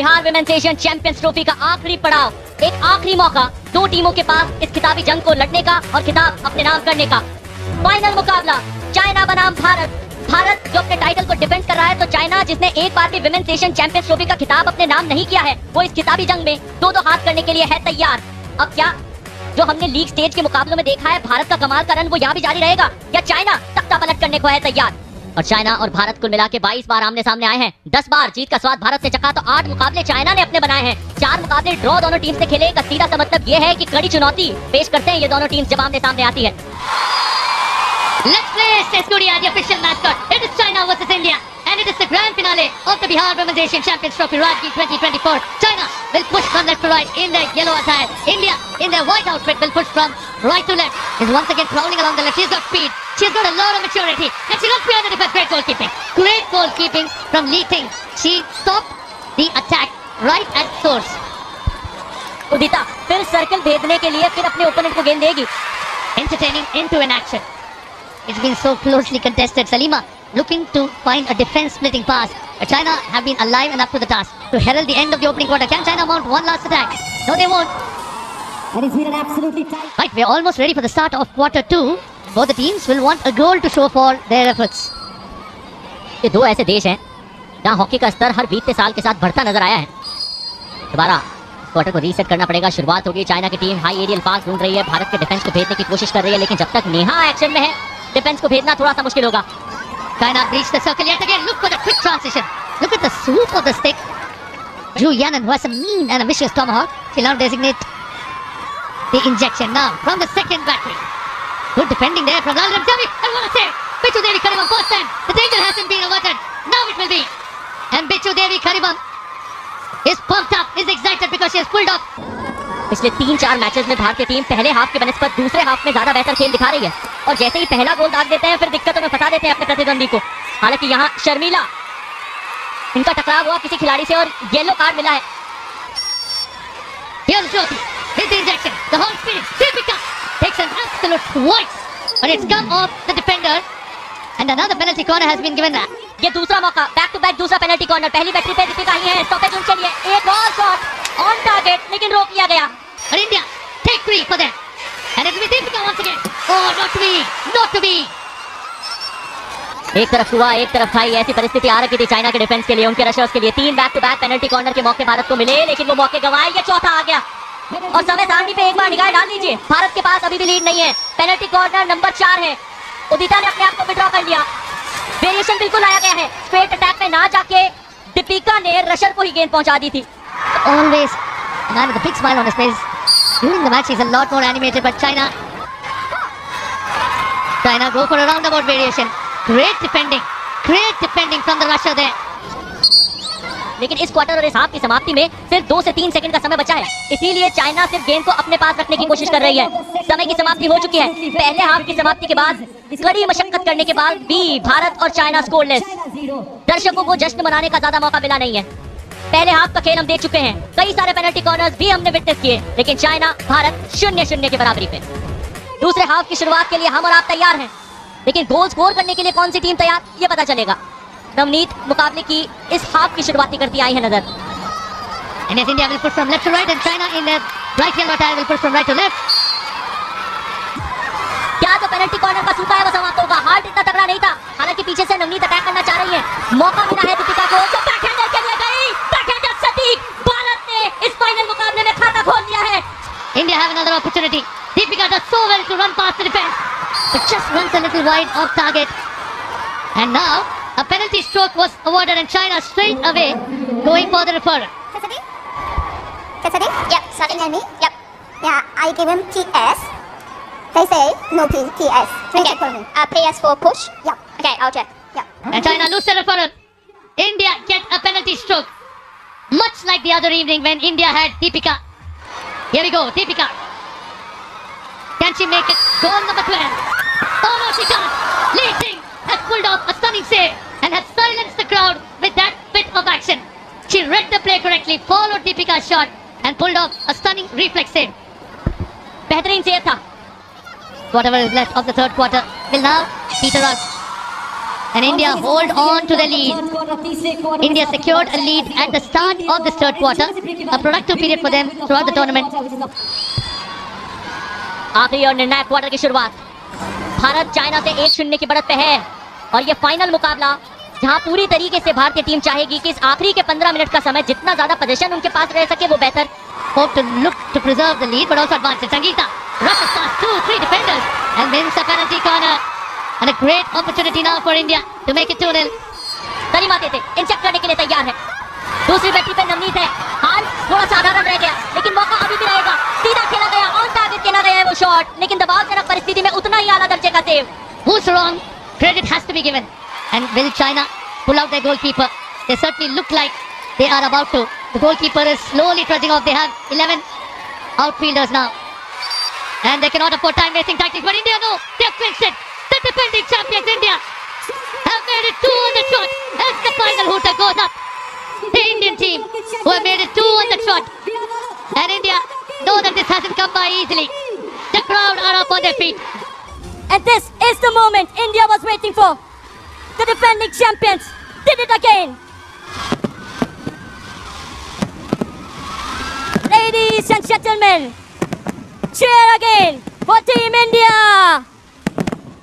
Bihar women's Asian champions trophy का आखिरी पड़ाव, एक आखिरी मौका दो टीमों के पास इस खिताबी जंग को लड़ने का और खिताब अपने नाम करने का। फाइनल मुकाबला चाइना बनाम भारत। भारत जो अपने टाइटल को डिफेंड कर रहा है, तो चाइना जिसने एक बार भी विमेंस एशियन चैंपियंस ट्रॉफी का खिताब अपने नाम नहीं किया है, वो इस खिताबी जंग में दो हाथ करने के लिए है तैयार। अब क्या जो हमने लीग स्टेज के मुकाबलों में देखा है भारत का कमाल का रन, वो यहाँ भी जारी रहेगा या चाइना तख्ता पलट करने को है तैयार? और चाइना और भारत कुल मिला के 22 बार आमने सामने आए हैं। 10 बार जीत का स्वाद भारत से चखा, तो 8 मुकाबले चाइना ने अपने बनाए हैं। 4 मुकाबले ड्रॉ दोनों टीम से खेले। का सीधा सा मतलब ये है कि कड़ी चुनौती पेश करते हैं ये दोनों टीम्स जब आमने सामने आती है। Let's place this Korea, the official mascot. It is China versus India, and it is the grand finale of the Bihar Women's Asian Champions Trophy Ranji 2024. China will push from left to right in their yellow attire. India, in their white outfit, will push from right to left. Is once again prowling along the left. She's got speed. She's got a lot of maturity, and she looks behind the defense. Great goalkeeping. Great goalkeeping from Li Ting. She stopped the attack right at source. उदिता फिर circle भेदने के लिए फिर अपने opponent को गेंद देगी। Entertaining into an action. It's been so closely contested. Salima looking to find a defense splitting pass. But China have been alive and up to the task to herald the end of the opening quarter. Can China mount one last attack? No, they won't. And it's been an absolutely tight. Right, we're almost ready for the start of quarter 2. Both the teams will want a goal to show for their efforts. ये दो ऐसे देश हैं जहाँ hockey का स्तर हर बीतते साल के साथ बढ़ता नजर आया है। दोबारा क्वार्टर को रीसेट करना पड़ेगा। शुरुआत होगी। चाइना की टीम हाई एरियल पास ढूंढ रही है, भारत के डिफेंस को भेदने की कोशिश कर रही है, लेकिन जब तक नेहा एक्शन में है डिफेंस को भेजना थोड़ा सा मुश्किल होगा। China breached the circle yet again. Look for the quick transition. Look at the swoop of the stick. Zhu Yanan, who has a mean and a vicious tomahawk, she'll now designate the injection now from the second battery. Good defending there from Lal Ramjavi. And what a save! Bichu Devi Karibam first time. The danger hasn't been averted. Now it will be. And Bichu Devi Karibam is pumped up, is excited because she has pulled off. पिछले 3-4 matches में भारतीय team पहले half के बनस्पत दूसरे half में ज्यादा बेहतर खेल दिखा रही है, और जैसे ही पहला गोल दाग देते हैं फिर दिक्कतों में फंसा देते हैं अपने प्रतिद्वंदी को। हालांकि यहाँ शर्मिला, इनका टकराव हुआ किसी खिलाड़ी से और येलो कार्ड मिला है। Here's Jyoti. Here's the injection. The whole spirit. Deepika takes an absolute twice, but it's come off the defender, and another penalty corner has been given. ये दूसरा मौका, बैक टू बैक दूसरा penalty corner. पहली battery पे दीपिका ही है, stoppage उनके लिए। एक और शॉट ऑन टारगेट, लेकिन रोक लिया गया। But India take 3 for them, and it will be Deepika once again. Oh, not to be, not to be. एक तरफ हुआ एक तरफ खाई, ऐसी परिस्थिति आ रखी थी चाइना के डिफेंस के लिए, उनके रशर्स के लिए। 3 back to back penalty corner के मौके भारत को मिले, लेकिन वो मौके गंवाए। ये चौथा आ गया, और समय सारणी पे एक बार निगाह डाल दीजिए। भारत के पास अभी भी लीड नहीं है। पेनल्टी कॉर्नर नंबर 4 है। उदिता ने अपने आप को विड्रॉ कर लिया। वेरिएशन बिल्कुल आया गया है। स्ट्रेट अटैक में ना जाके दीपिका ने रशर को ही गेंद पहुंचा दी थी। Always a man with a big smile on his face. During the match, he's a lot more animated, but China go for a roundabout variation. Great defending from the rusher there. लेकिन इस quarter और इस half की समाप्ति में सिर्फ 2 से 3 second का समय बचा है, इसीलिए चाइना सिर्फ गेंद को अपने पास रखने की कोशिश कर रही है। समय की समाप्ति हो चुकी है। पहले हाफ की समाप्ति के बाद कड़ी मशक्कत करने के बाद भी भारत और चाइना स्कोरलेस। दर्शकों को जश्न मनाने का ज्यादा मौका मिला नहीं है। पहले हाफ का खेल हम देख चुके हैं, कई सारे पेनल्टी कॉर्नर्स भी हमने विटनेस किए, लेकिन चाइना भारत 0-0 की बराबरी पे। दूसरे हाफ की शुरुआत के लिए हम और आप तैयार हैं, लेकिन गोल स्कोर करने के लिए कौन सी टीम तैयार, ये पता चलेगा। नवनीत मुकाबले की इस हाफ की शुरुआती करती आई है नजर। And as India will push from left to right, and China in their right yellow attire will push from right to left. क्या तो पेनल्टी कॉर्नर का सूखा है वो समाप्त होगा। हार्ट इतना तगड़ा नहीं था, हालांकि पीछे से नवनीत अटैक करना चाह रही है। मौका मिला है दीपिका को, जो बैकहैंडर के लिए गई। बैकहैंडर सटीक। भारत ने इस फाइनल मुकाबले में खाता खोल लिया है। India have another opportunity. Deepika does so well to run past the defense, but just runs a little wide off target. And now a penalty stroke was awarded, and China straight away going for the referral. Cassidy? Yep, starting and me? Yep. Yeah, I give him TS. They say no TS. Okay. For me. PS for push? Yep. Okay, I'll check. Yep. And China lose the referral. India get a penalty stroke. Much like the other evening when India had Deepika. Here we go, Deepika. Can she make it? Goal number 12. Oh no, she can't. Li Ting has pulled off a stunning save and has silenced the crowd with that bit of action. She read the play correctly, followed Deepika's shot and pulled off a stunning reflex save. बेहतरीन save था। Whatever is left of the third quarter will now peter out. and India hold on to the lead. India secured a lead at the start of this third quarter, a productive period for them throughout the tournament. आखिरी और निर्णायक quarter की शुरुआत। Bharat China से 1-0 की बढ़त पे है और ये फाइनल मुकाबला जहां पूरी तरीके से भारतीय टीम चाहेगी कि इस आखिरी के 15 मिनट का समय जितना ज्यादा पोजीशन उनके पास रह सके वो बेहतर। Hope to look to preserve the lead but also advance it. Sangeeta rushes past 2-3 defenders and wins a penalty corner. And a great opportunity now for India to make it 2-0. करीमा थे इंचेक्ट करने के लिए तैयार है। दूसरी बैटरी पे नवनीत है। हाल थोड़ा साधारण रह गया लेकिन मौका अभी भी रहेगा। सीधा खेला गया, ऑन टारगेट खेला गया है वो शॉट, लेकिन दबावजनक परिस्थिति में उतना ही आला दर्जे का save. Who's wrong? Credit has to be given. And will China pull out their goalkeeper? They certainly look like they are about to. The goalkeeper is slowly trudging off. They have 11 outfielders now. And they cannot afford time wasting tactics. But India, no, they have clinched it. The defending champions India have made it 2 on the trot as the final hooter goes up. The Indian team who have made it 2 on the trot. And India know that this hasn't come by easily. The crowd are up on their feet. And this is the moment India was waiting for. The defending champions did it again. Ladies and gentlemen, cheer again for Team India.